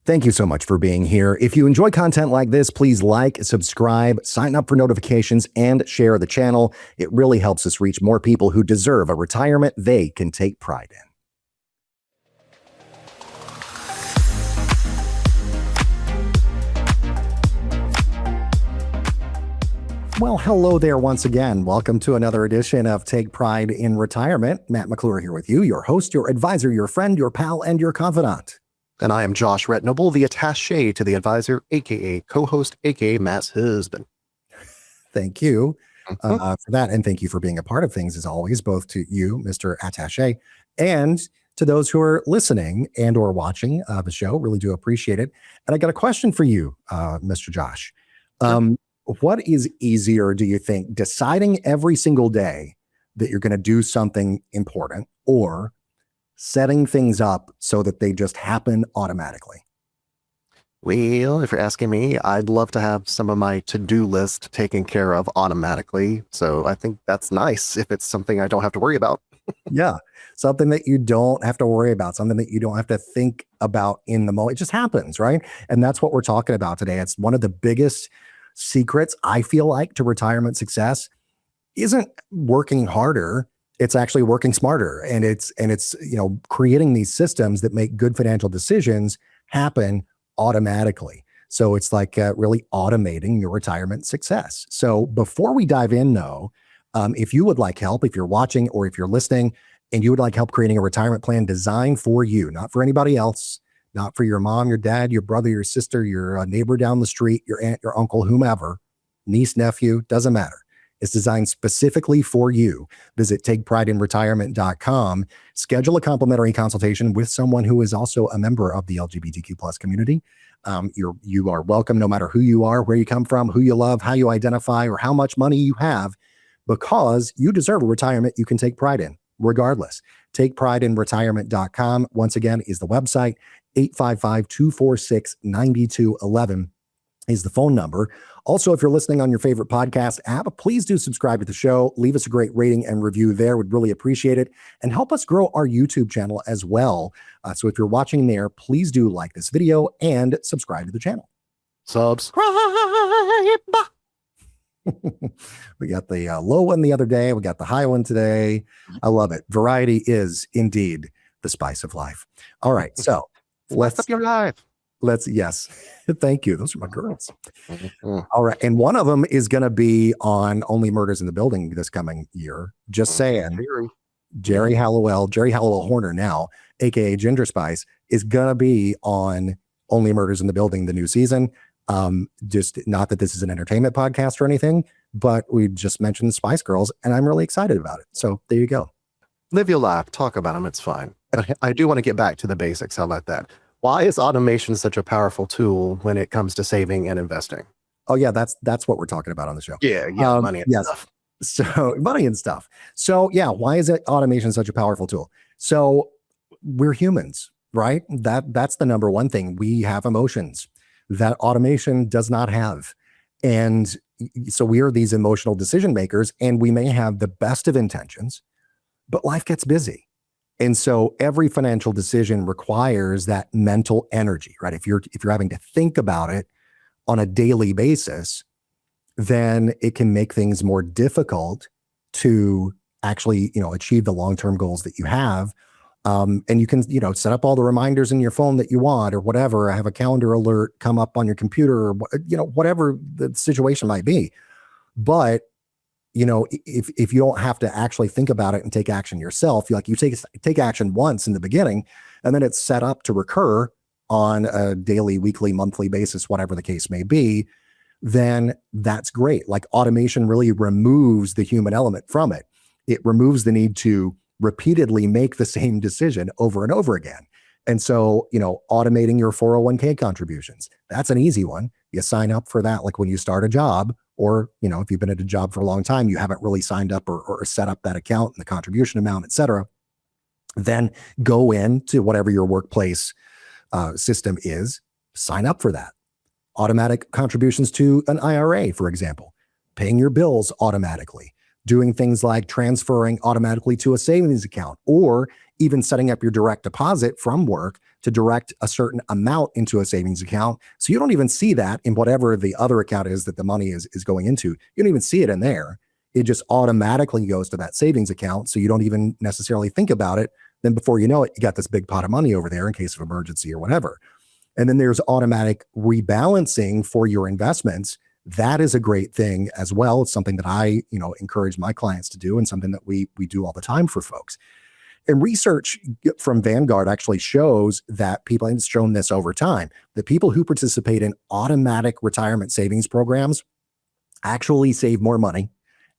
Thank you so much for being here. If you enjoy content like this, please like, subscribe, sign up for notifications, and share the channel. It really helps us reach more people who deserve a retirement they can take pride in. Well, hello there once again. Welcome to another edition of Take Pride in Retirement. Matt McClure here with you, your host, your advisor, your friend, your pal, and your confidant. And I am Josh Retnoble, the attaché to the advisor, aka co-host, aka Matt's husband. Thank you for that. And thank you for being a part of things as always, both to you, Mr. Attaché, and to those who are listening and or watching the show. Really do appreciate it. And I got a question for you, Mr. Josh. What is easier, do you think, deciding every single day that you're going to do something important, or setting things up so that they just happen automatically? Well, if you're asking me, I'd love to have some of my to-do list taken care of automatically. So I think that's nice if it's something I don't have to worry about. Yeah, something that you don't have to worry about, something that you don't have to think about in the moment. It just happens, right? And that's what we're talking about today. It's one of the biggest secrets, I feel like, to retirement success isn't working harder. It's actually working smarter. And it's creating these systems that make good financial decisions happen automatically. So it's like really automating your retirement success. So before we dive in though, if you would like help, if you're watching or if you're listening and you would like help creating a retirement plan designed for you, not for anybody else, not for your mom, your dad, your brother, your sister, your neighbor down the street, your aunt, your uncle, whomever, niece, nephew, doesn't matter. It's designed specifically for you. Visit takeprideinretirement.com. Schedule a complimentary consultation with someone who is also a member of the LGBTQ plus community. You are welcome no matter who you are, where you come from, who you love, how you identify, or how much money you have, because you deserve a retirement you can take pride in, regardless. Takeprideinretirement.com, once again, is the website. 855-246-9211 is the phone number. Also, if you're listening on your favorite podcast app, please do subscribe to the show. Leave us a great rating and review there. Would really appreciate it. And help us grow our YouTube channel as well. So if you're watching there, please do like this video and subscribe to the channel. Subscribe. We got the low one the other day. We got the high one today. I love it. Variety is indeed the spice of life. All right. So Let's up your life. Yes. Thank you. Those are my girls. All right. And one of them is going to be on Only Murders in the Building this coming year. Just saying. Jerry Halliwell Horner now, aka Ginger Spice, is going to be on Only Murders in the Building, the new season. Just not that this is an entertainment podcast or anything, but we just mentioned Spice Girls and I'm really excited about it. So there you go. Live your life. Talk about them. It's fine. But I do want to get back to the basics. How about that? Why is automation such a powerful tool when it comes to saving and investing? Oh yeah, that's what we're talking about on the show. Yeah, money and stuff. So money and stuff. So yeah, why is automation such a powerful tool? So we're humans, right? That's the number one thing. We have emotions that automation does not have. And so we are these emotional decision makers, and we may have the best of intentions, but life gets busy. And so every financial decision requires that mental energy, right? If you're having to think about it on a daily basis, then it can make things more difficult to actually, achieve the long-term goals that you have. And you can, set up all the reminders in your phone that you want or whatever, have a calendar alert come up on your computer or, whatever the situation might be. But if you don't have to actually think about it and take action yourself, you take action once in the beginning, and then it's set up to recur on a daily, weekly, monthly basis, whatever the case may be, then that's great. Like automation really removes the human element from it. It removes the need to repeatedly make the same decision over and over again. And so, automating your 401k contributions, that's an easy one. You sign up for that. Like when you start a job, or, if you've been at a job for a long time, you haven't really signed up or set up that account and the contribution amount, et cetera, then go into whatever your workplace system is, sign up for that. Automatic contributions to an IRA, for example, paying your bills automatically. doing things like transferring automatically to a savings account, or even setting up your direct deposit from work to direct a certain amount into a savings account. So you don't even see that in whatever the other account is that the money is going into. You don't even see it in there. It just automatically goes to that savings account. So you don't even necessarily think about it. Then before you know it, you got this big pot of money over there in case of emergency or whatever. And then there's automatic rebalancing for your investments. That is a great thing as well. It's something that I, encourage my clients to do, and something that we do all the time for folks. And research from Vanguard actually shows that people, and it's shown this over time, that people who participate in automatic retirement savings programs actually save more money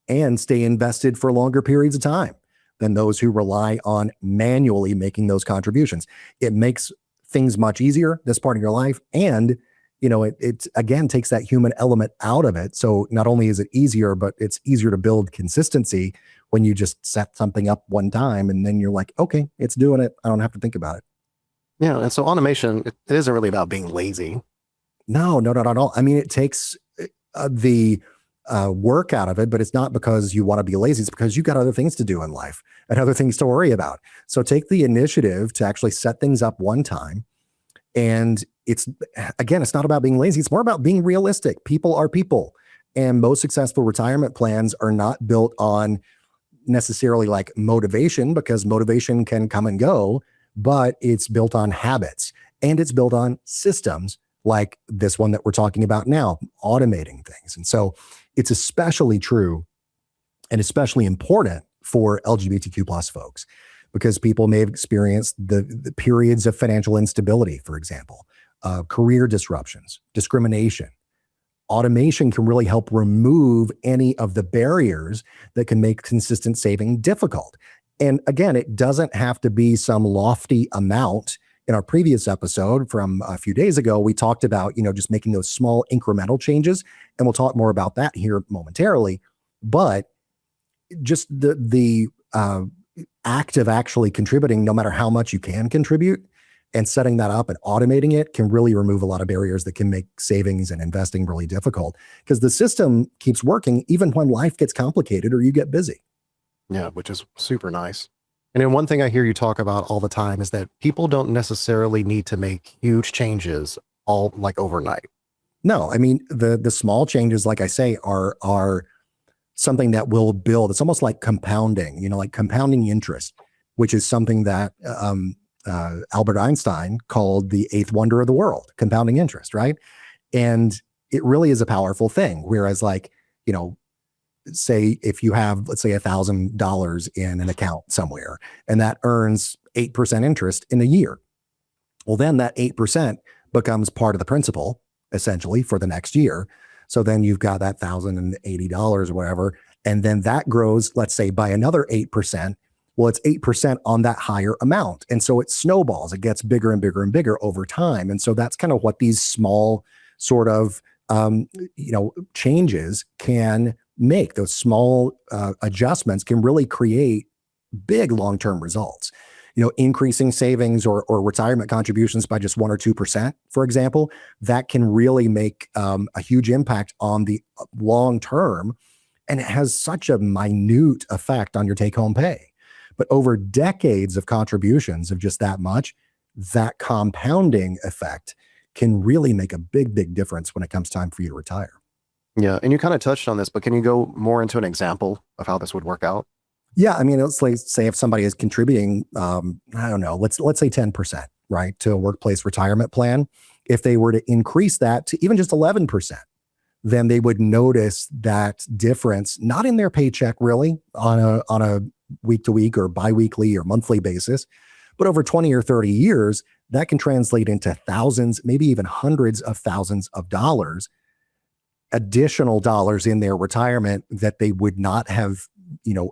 and stay invested for longer periods of time than those who rely on manually making those contributions. It makes things much easier, this part of your life. And, it again takes that human element out of it. So not only is it easier, but it's easier to build consistency when you just set something up one time and then you're like, okay, it's doing it. I don't have to think about it. Yeah. And so automation, it isn't really about being lazy. No, not at all. I mean, it takes the work out of it, but it's not because you want to be lazy. It's because you've got other things to do in life and other things to worry about. So take the initiative to actually set things up one time. And it's not about being lazy. It's more about being realistic. People are people. And most successful retirement plans are not built on necessarily like motivation, because motivation can come and go, but it's built on habits, and it's built on systems like this one that we're talking about now, automating things. And so it's especially true and especially important for LGBTQ plus folks, because people may have experienced the periods of financial instability, for example, career disruptions, discrimination. Automation can really help remove any of the barriers that can make consistent saving difficult. And again, it doesn't have to be some lofty amount. In our previous episode from a few days ago, we talked about, just making those small incremental changes. And we'll talk more about that here momentarily. But just the act of actually contributing, no matter how much you can contribute, and setting that up and automating it can really remove a lot of barriers that can make savings and investing really difficult, because the system keeps working even when life gets complicated or you get busy. Yeah, which is super nice. And then one thing I hear you talk about all the time is that people don't necessarily need to make huge changes all like overnight. No, I mean, the small changes, like I say, are something that will build. It's almost like compounding, like compounding interest, which is something that Albert Einstein called the eighth wonder of the world, compounding interest, right? And it really is a powerful thing. Whereas say if you have, let's say, $1,000 in an account somewhere, and that earns 8% interest in a year. Well, then that 8% becomes part of the principal, essentially, for the next year. So then you've got that $1,080 or whatever. And then that grows, let's say, by another 8%. Well, it's 8% on that higher amount. And so it snowballs. It gets bigger and bigger and bigger over time. And so that's kind of what these small sort of, changes can make. Those small adjustments can really create big long-term results. Increasing savings or retirement contributions by just 1 or 2%, for example, that can really make a huge impact on the long term. And it has such a minute effect on your take-home pay. But over decades of contributions of just that much, that compounding effect can really make a big, big difference when it comes time for you to retire. Yeah. And you kind of touched on this, but can you go more into an example of how this would work out? Yeah. I mean, let's say if somebody is contributing, I don't know, let's say 10%, right, to a workplace retirement plan. If they were to increase that to even just 11%, then they would notice that difference, not in their paycheck really on a week to week or biweekly or monthly basis, but over 20 or 30 years, that can translate into thousands, maybe even hundreds of thousands of dollars, additional dollars in their retirement that they would not have,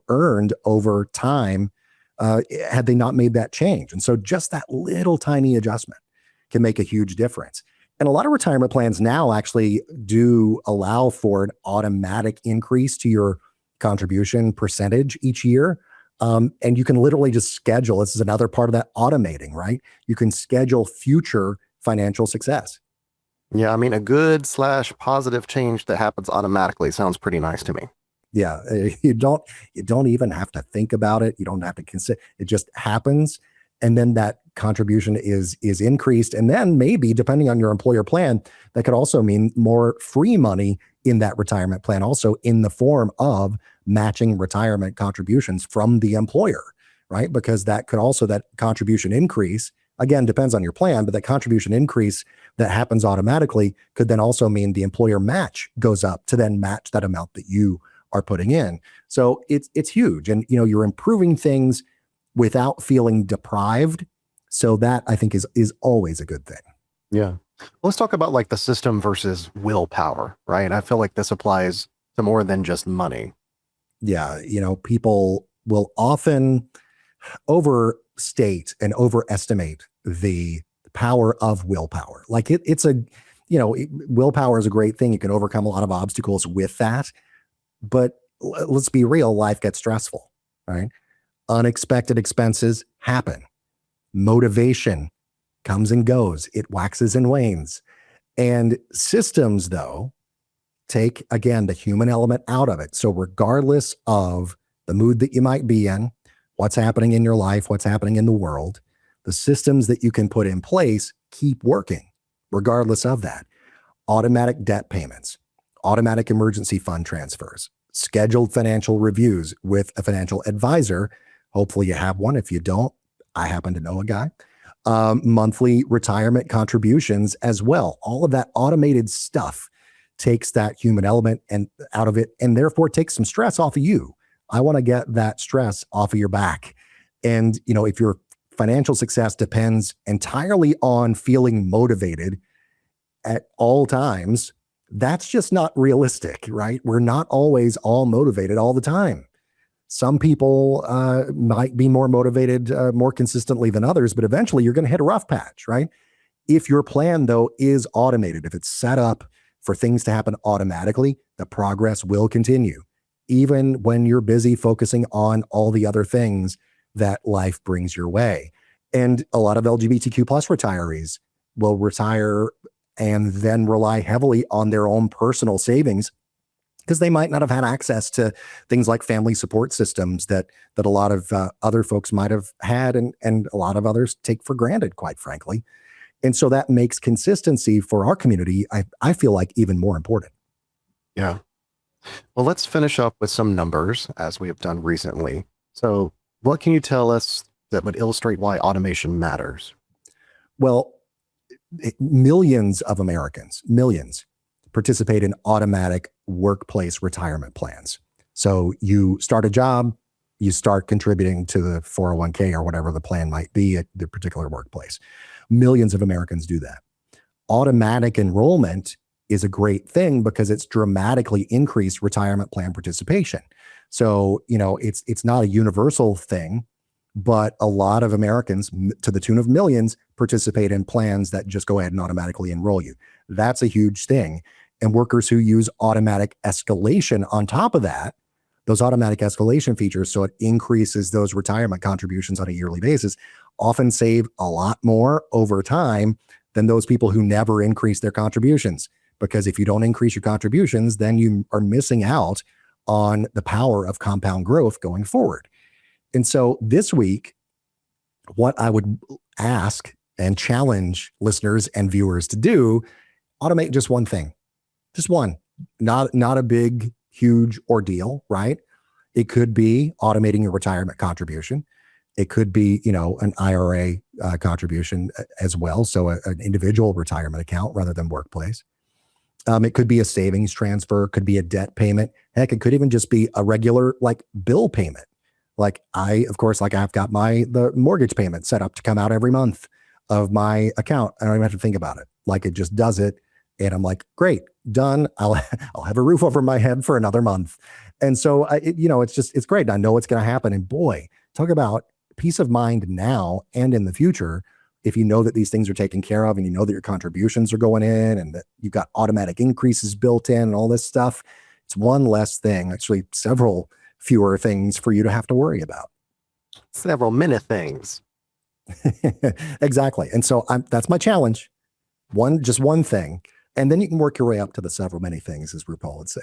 earned over time had they not made that change. And so just that little tiny adjustment can make a huge difference. And a lot of retirement plans now actually do allow for an automatic increase to your contribution percentage each year. And you can literally just schedule. This is another part of that automating, right? You can schedule future financial success. Yeah, I mean, a good / positive change that happens automatically sounds pretty nice to me. Yeah, you don't even have to think about it. You don't have to consider it, just happens. And then that contribution is increased. And then maybe depending on your employer plan, that could also mean more free money in that retirement plan, also in the form of matching retirement contributions from the employer, right? Because that could also, that contribution increase, again, depends on your plan, but that contribution increase that happens automatically could then also mean the employer match goes up to then match that amount that you are putting in. So it's huge. And you're improving things without feeling deprived. So that I think is always a good thing. Yeah. Let's talk about like the system versus willpower, right? I feel like this applies to more than just money. Yeah, people will often overstate and overestimate the power of willpower. Like willpower is a great thing. You can overcome a lot of obstacles with that. But let's be real, life gets stressful, right? Unexpected expenses happen. Motivation comes and goes. It waxes and wanes. And systems, though, take, again, the human element out of it. So regardless of the mood that you might be in, what's happening in your life, what's happening in the world, the systems that you can put in place keep working regardless of that. Automatic debt payments, automatic emergency fund transfers, scheduled financial reviews with a financial advisor. Hopefully you have one. If you don't, I happen to know a guy. Monthly retirement contributions as well. All of that automated stuff takes that human element and out of it, and therefore takes some stress off of you. I want to get that stress off of your back. And, if your financial success depends entirely on feeling motivated at all times, that's just not realistic, right? We're not always all motivated all the time. Some people might be more motivated more consistently than others, but eventually you're going to hit a rough patch, right? If your plan, though, is automated, if it's set up for things to happen automatically, the progress will continue, even when you're busy focusing on all the other things that life brings your way. And a lot of LGBTQ plus retirees will retire and then rely heavily on their own personal savings because they might not have had access to things like family support systems that a lot of other folks might have had, and a lot of others take for granted, quite frankly. And so that makes consistency for our community, I feel like, even more important. Yeah. Well, let's finish up with some numbers as we have done recently. So what can you tell us that would illustrate why automation matters? Well, millions of Americans, millions, participate in automatic workplace retirement plans. So you start a job, you start contributing to the 401k or whatever the plan might be at the particular workplace. Millions of Americans do that. Automatic enrollment is a great thing because it's dramatically increased retirement plan participation. So, it's not a universal thing, but a lot of Americans, to the tune of millions, participate in plans that just go ahead and automatically enroll you. That's a huge thing. And workers who use automatic escalation on top of that, those automatic escalation features, so it increases those retirement contributions on a yearly basis, often save a lot more over time than those people who never increase their contributions. Because if you don't increase your contributions, then you are missing out on the power of compound growth going forward. And so this week, what I would ask and challenge listeners and viewers to do, automate just one thing, just one, not a big, huge ordeal, right? It could be automating your retirement contribution. It could be, an IRA contribution as well. So an individual retirement account rather than workplace. It could be a savings transfer, could be a debt payment. Heck, it could even just be a regular bill payment. Like I've got the mortgage payment set up to come out every month of my account. I don't even have to think about it. Like it just does it. And I'm like, great, done. I'll have a roof over my head for another month. And so, it's great. I know what's going to happen. And boy, talk about peace of mind now and in the future. If you know that these things are taken care of and you know that your contributions are going in and that you've got automatic increases built in and all this stuff, it's one less thing, actually several fewer things for you to have to worry about. Several minute things. Exactly. And so that's my challenge. Just one thing. And then you can work your way up to the several many things, as RuPaul would say.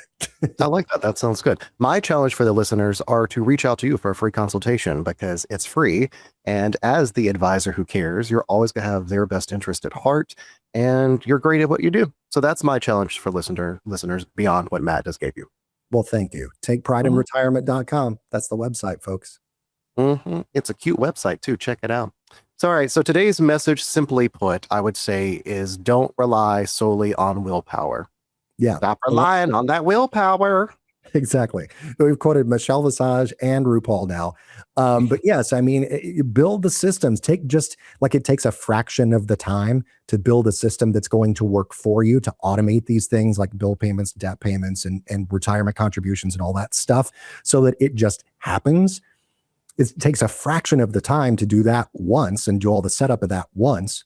I like that. That sounds good. My challenge for the listeners are to reach out to you for a free consultation because it's free. And as the advisor who cares, you're always going to have their best interest at heart, and you're great at what you do. So that's my challenge for listeners beyond what Matt just gave you. Well, thank you. TakePrideInRetirement.com. That's the website, folks. It's a cute website too. Check it out. So, all right. So today's message, simply put, I would say is don't rely solely on willpower. Yeah. Stop relying on that willpower. Exactly. We've quoted Michelle Visage and RuPaul now. But yes, I mean, you build the systems. Take just like it takes a fraction of the time to build a system that's going to work for you to automate these things like bill payments, debt payments, and retirement contributions and all that stuff so that it just happens. It takes a fraction of the time to do that once and do all the setup of that once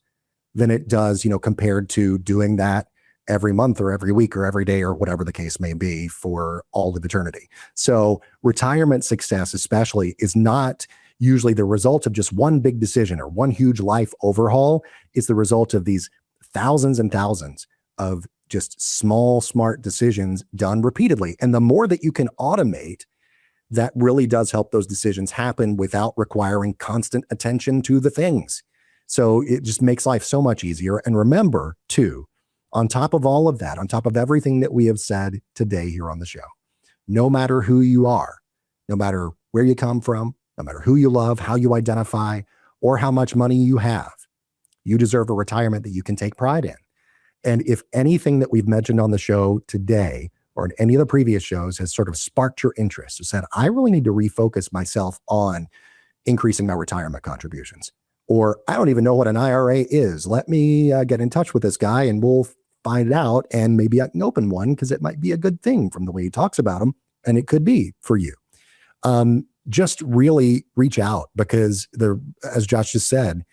than it does, compared to doing that every month or every week or every day or whatever the case may be for all of eternity. So retirement success especially is not usually the result of just one big decision or one huge life overhaul. It's the result of these thousands and thousands of just small, smart decisions done repeatedly. And the more that you can automate, that really does help those decisions happen without requiring constant attention to the things. So it just makes life so much easier. And remember, too, on top of all of that, on top of everything that we have said today here on the show, no matter who you are, no matter where you come from, no matter who you love, how you identify, or how much money you have, you deserve a retirement that you can take pride in. And if anything that we've mentioned on the show today or in any of the previous shows has sort of sparked your interest or said, I really need to refocus myself on increasing my retirement contributions, or I don't even know what an IRA is. Let me get in touch with this guy and we'll find it out. And maybe I can open one because it might be a good thing from the way he talks about them. And it could be for you. Just really reach out because as Josh just said,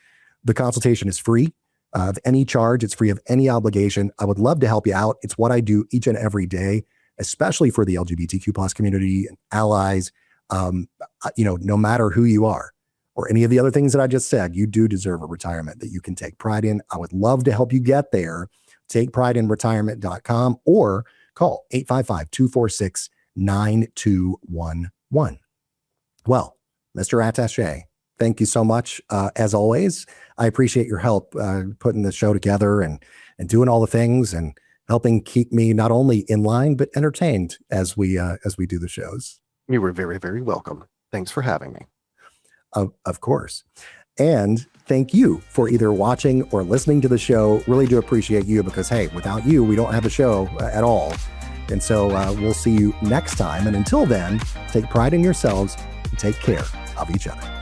the consultation is free of any charge. It's free of any obligation. I would love to help you out. It's what I do each and every day, especially for the LGBTQ plus community and allies. No matter who you are or any of the other things that I just said, you do deserve a retirement that you can take pride in. I would love to help you get there. TakePrideInRetirement.com or call 855-246-9211. Well, Mr. Attaché, thank you so much. As always, I appreciate your help putting the show together and doing all the things and helping keep me not only in line, but entertained as we do the shows. You were very, very welcome. Thanks for having me. Of course. And thank you for either watching or listening to the show. Really do appreciate you because, hey, without you, we don't have a show at all. And so we'll see you next time. And until then, take pride in yourselves and take care of each other.